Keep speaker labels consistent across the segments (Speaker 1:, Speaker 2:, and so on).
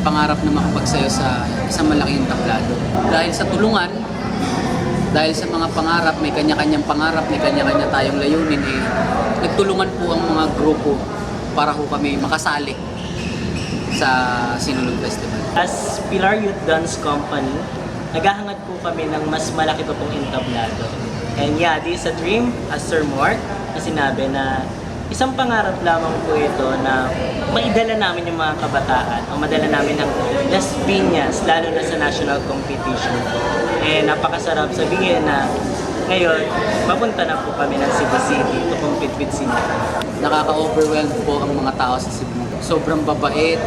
Speaker 1: pangarap na makapagsayo sa isang malaking entablado. Dahil sa tulungan, dahil sa mga pangarap, may kanya-kanyang pangarap, may kanya-kanya tayong layunin, nagtulungan po ang mga grupo para ho kami makasali sa Sinulog Festival.
Speaker 2: As Pilar Youth Dance Company, naghahangad po kami ng mas malaki pa pong entablado. And yeah, this is a dream, as Sir Mark na sinabi, na isang pangarap lamang po ito na maidala namin yung mga kabataan o madala namin ng Las Piñas, lalo na sa national competition po. Napakasarap sabihin na ngayon, papunta na po kami ng Cebu City to compete with Sinulog.
Speaker 1: Nakaka-overwhelm po ang mga tao sa Cebu. Sobrang babait,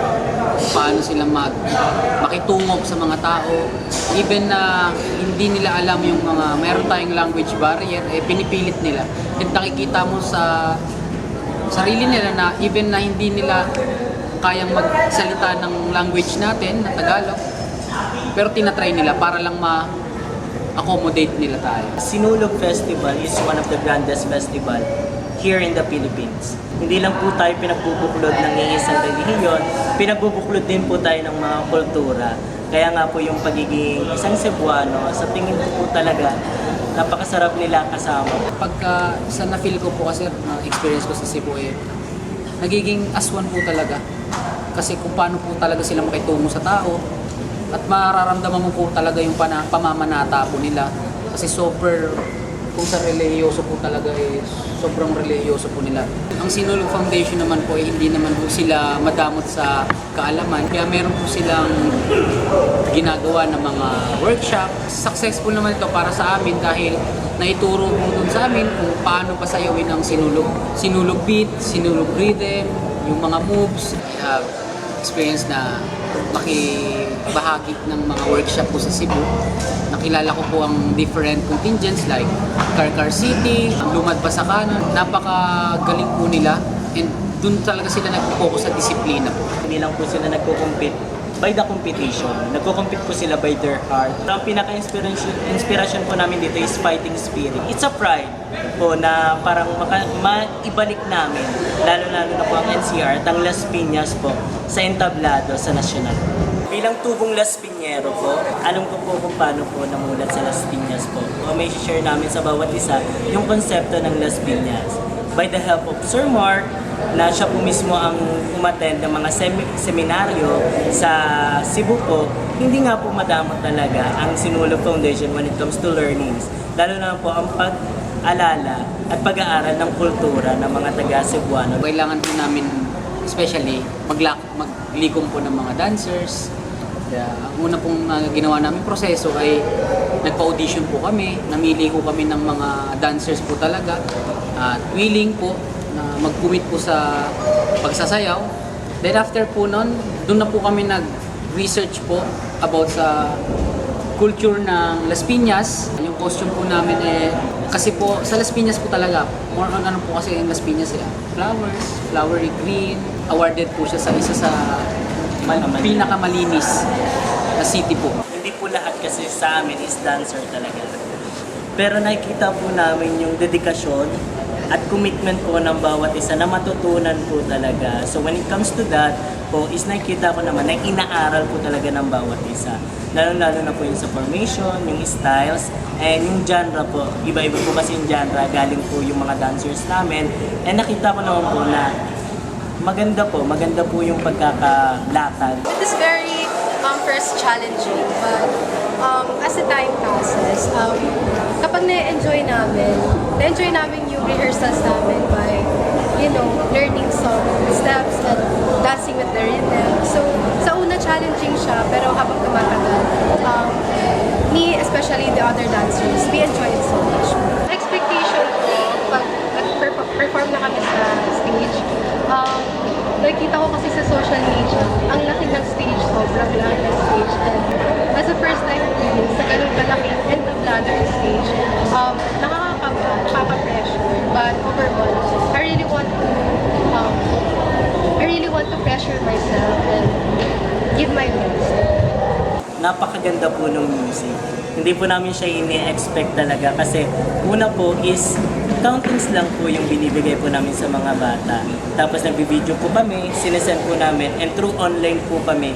Speaker 1: paano sila makitungok sa mga tao. Even na hindi nila alam yung mga, mayroon tayong language barrier, pinipilit nila. And nakikita mo sa sarili nila na even na hindi nila kayang magsalita ng language natin, na Tagalog, pero tinatry nila para lang ma-accommodate nila tayo.
Speaker 2: Sinulog Festival is one of the grandest festival here in the Philippines. Hindi lang po tayo pinagbubuklod ng iisang relihiyon, pinagbubuklod din po tayo ng mga kultura. Kaya nga po yung pagiging isang Cebuano, sa tingin ko po talaga, napakasarap nila kasama.
Speaker 1: Pagka sa na-feel ko po kasi na-experience ko sa Cebu, nagiging aswan po talaga. Kasi kung paano po talaga sila makitungo sa tao, at mararamdaman mo po talaga yung pamamanata po nila. Kasi kung sa relihiyoso po talaga, sobrang relihiyoso po nila. Ang Sinulog Foundation naman po, hindi naman po sila madamot sa kaalaman. Kaya meron po silang ginagawa ng mga workshop. Successful naman ito para sa amin dahil naituro po dun sa amin kung paano pasayawin ang sinulog beat, sinulog rhythm, yung mga moves. I have experience na makibahagi ng mga workshop po sa Cebu. Nakilala ko po ang different contingents like Carcar City, Lumad Basacanan. Napakagaling po nila and dun talaga sila nagpo-focus sa disiplina po.
Speaker 2: Hindi lang po sila nagko-compete by the competition. Nagko-compete po sila by their heart. Ang pinaka-inspiration po namin dito is fighting spirit. It's a pride po na parang maibalik namin, lalo-lalo na po ang NCR at ang Las Piñas po sa entablado sa nasyonal. Bilang tubong Las Piñero po, alam ko po kung paano po namulat sa Las Piñas po. May share namin sa bawat isa yung konsepto ng Las Piñas. By the help of Sir Mark, na siya po mismo ang umattend ng mga seminaryo sa Cebu po, hindi nga po madamot talaga ang Sinulog Foundation when it comes to learnings. Lalo na po ang pag-alala at pag-aaral ng kultura ng mga taga-Cebuano.
Speaker 1: Kailangan po namin, especially, maglikom po ng mga dancers. Ang una pong ginawa namin proseso ay nagpa-audition po kami, namili po kami ng mga dancers po talaga, at willing po na mag-commit po sa pagsasayaw. Then after po nun, doon na po kami nag-research po about sa culture ng Las Piñas. Yung costume po namin kasi po sa Las Piñas po talaga, more on ano po kasi yung Las Piñas flowers, flowery green. Awarded po siya sa isa sa pinakamalinis na city po.
Speaker 2: Hindi po lahat kasi sa amin is dancer talaga. Pero nakikita po namin yung dedikasyon at commitment po ng bawat isa na matutunan po talaga. So when it comes to that po, is nakikita ko naman na inaaral po talaga ng bawat isa. Lalo-lalo na po yung sa formation, yung styles, and yung genre po. Iba-iba po kasi yung genre, galing po yung mga dancers namin. And nakita ko naman po na maganda po yung pagkakalatag.
Speaker 3: It is very first challenging, but as the time passes, kapag na-enjoy namin yung rehearsals namin by, learning some steps and dancing with the rhythm. So, sa una challenging siya, pero habang tumatagal, me, especially the other dancers, we enjoy it so much. Expectation ko, pag perform na kami sa stage, nakikita ko kasi sa social media, ang laki ng stage, sobrang laki ng stage. And as a first time experience, sa ganun kalaking entablado yung stage, nakaka-pressure. But overall, I really want to pressure myself and give my best.
Speaker 2: Napakaganda po ng music. Hindi po namin siya ini-expect talaga kasi una po is countings lang po yung binibigay po namin sa mga bata. Tapos nagbi-video po kami, sinesend po namin, and through online po kami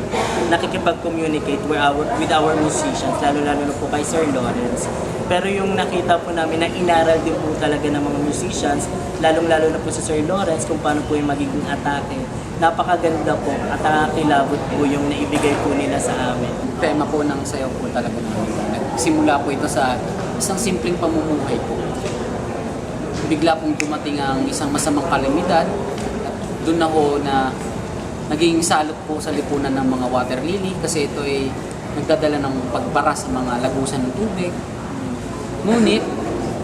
Speaker 2: nakikipag-communicate with our musicians, lalo-lalo na po kay Sir Lawrence. Pero yung nakita po namin na inaral din po talaga ng mga musicians, lalong-lalo na po sa Sir Lawrence kung paano po yung magiging atake. Napakaganda po at nakakilabot po yung naibigay po nila sa amin.
Speaker 1: Tema po ng sayaw po talaga namin. Nagsimula po ito sa isang simpleng pamumuhay po. Bigla pong dumating ang isang masamang kalamidad at doon na ho na naging salot po sa lipunan ng mga water lily kasi ito ay nagdadala ng pagbara sa mga lagusan ng tubig. Ngunit,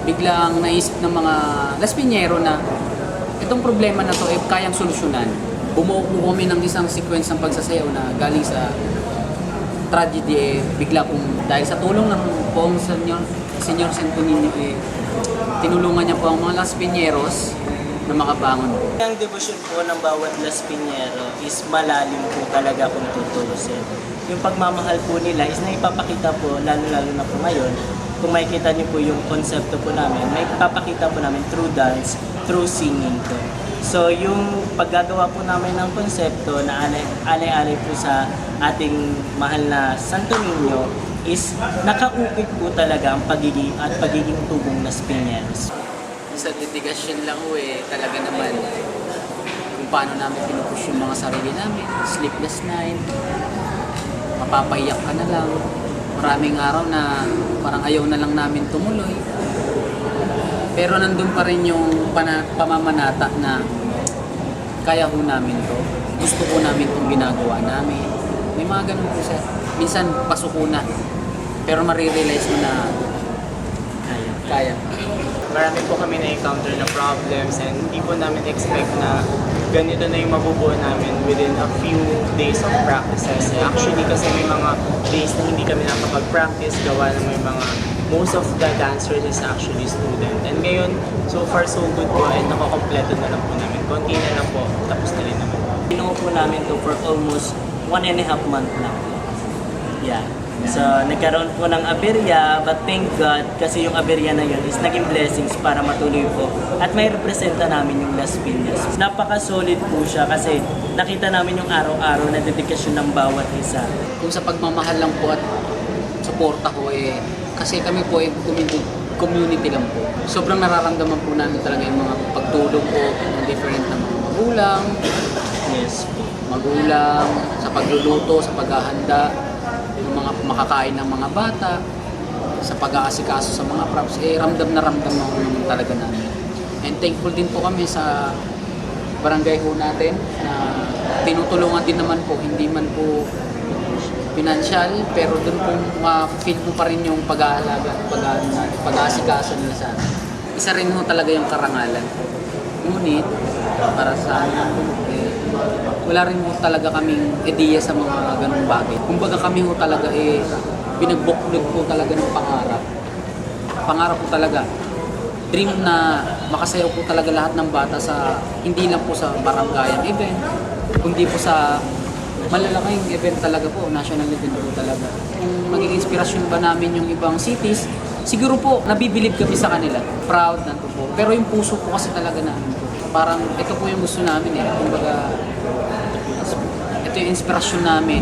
Speaker 1: biglang naisip ng mga Las Piñero na itong problema na to ay kayang solusyonan. Bumuo po kami ng isang sequence ng pagsasayaw na galing sa tragedy bigla pong dahil sa tulong ng poong Senyor Santo Niño tinulungan niya po ang mga Las Piñeros na makabangon.
Speaker 2: Ang devotion po ng bawat Las Piñero is malalim po talaga kung tutuusin. Yung pagmamahal po nila is naipapakita po, lalo-lalo na po ngayon, kung makikita niyo po yung konsepto po namin, may papakita po namin through dance, through singing po. So yung paggagawa po namin ng konsepto na alay-alay po sa ating mahal na Santo Niño is nakaukit po talaga ang pagiging tubong Las Piñeros.
Speaker 1: Sa dedication lang ho talaga naman kung paano namin pinupush yung mga sarili namin. Sleepless night, mapapahiyak ka na lang. Maraming araw na parang ayaw na lang namin tumuloy. Pero nandun pa rin yung pamamanata na kaya ho namin to. Gusto po namin itong ginagawa namin. May mga ganun po siya. Minsan pasuko na. Pero marirealize mo na kaya.
Speaker 4: Marami po kami na-encounter na problems and hindi po namin expect na ganito na yung mabubuo namin within a few days of practices. Actually, kasi may mga days na hindi kami nakapag-practice, gawa na may mga most of the dancers is actually student. And ngayon, so far so good po and nakakompleto na lang po namin. Konti na lang po, tapos na rin naman.
Speaker 2: Pinuha po namin to for almost 1.5 months na po. Yeah. So, nagkaroon po ng aberya, but thank God, kasi yung aberya na yun is naging blessings para matuloy po. At may representa namin yung Las Piñas. Napaka-solid po siya kasi nakita namin yung araw-araw na dedikasyon ng bawat isa.
Speaker 1: Kung sa pagmamahal lang po at suporta ko kasi kami po community lang po. Sobrang nararamdaman po namin talaga yung mga pagtulong po ng different na mga magulang.
Speaker 2: Yes po.
Speaker 1: Magulang, sa pagluluto, sa paghahanda, ng mga makakain ng mga bata, sa pag-aasikaso sa mga props, ramdam na naman talaga namin. And thankful din po kami sa barangay ho natin na tinutulungan din naman po, hindi man po financial, pero doon po ma-feel po pa rin yung pag-aalaga, pag-aasikaso nila sa atin. Isa rin ho talaga yung karangalan. Ngunit, para sa amin, wala rin ho talaga kaming ideya sa mga ganung bagay. Kumbaga kami ho talaga binagbuklod po talaga ng pangarap. Pangarap po talaga. Dream na makasayaw po talaga lahat ng bata sa, hindi lang po sa barangay event, kundi po sa malalaking event talaga po, national event po talaga. Kung maging inspirasyon ba namin yung ibang cities, siguro po nabibilib kami sa kanila. Proud na po. Pero yung puso po kasi talaga namin po. Parang ito po yung gusto namin Kumbaga, ito yung inspirasyon namin.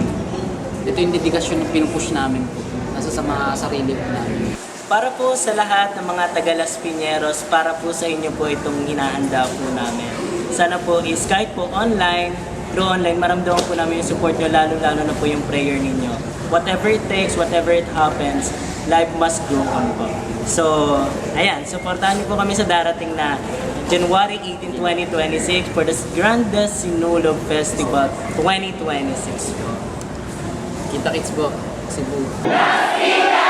Speaker 1: Ito yung dedikasyon na pinupush namin po. Nasa sa mga sarili po namin.
Speaker 2: Para po sa lahat ng mga taga Las Piñeros, para po sa inyo po itong hinahanda po namin. Sana po is kahit po online, through online, maramdaman po namin yung support nyo, lalo-lalo na po yung prayer ninyo. Whatever it takes, whatever it happens, life must go on po. So, ayan, supportahan niyo po kami sa darating na January 18, 2026 for the grandest Sinulog Festival 2026 po.
Speaker 1: Kita-kits po, Cebu.
Speaker 5: Las Piñas!